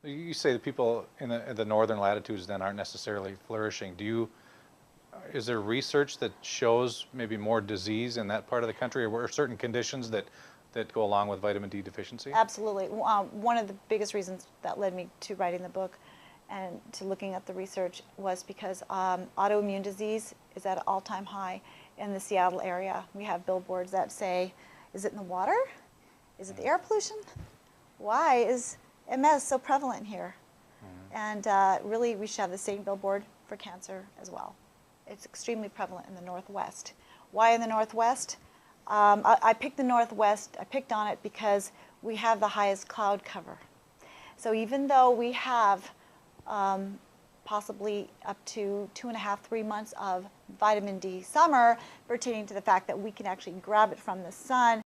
You say that people in the northern latitudes then aren't necessarily flourishing. Is there research that shows maybe more disease in that part of the country, or certain conditions that go along with vitamin D deficiency? Absolutely. One of the biggest reasons that led me to writing the book and to looking at the research was because autoimmune disease is at an all-time high in the Seattle area. We have billboards that say, is it in the water? Is it the air pollution? Why is MS so prevalent here? And really, we should have the same billboard for cancer as well. It's extremely prevalent in the Northwest. Why in the Northwest? I picked the Northwest. I picked on it because we have the highest cloud cover. So even though we have possibly up to 2.5, 3 months of vitamin D summer, pertaining to the fact that we can actually grab it from the sun,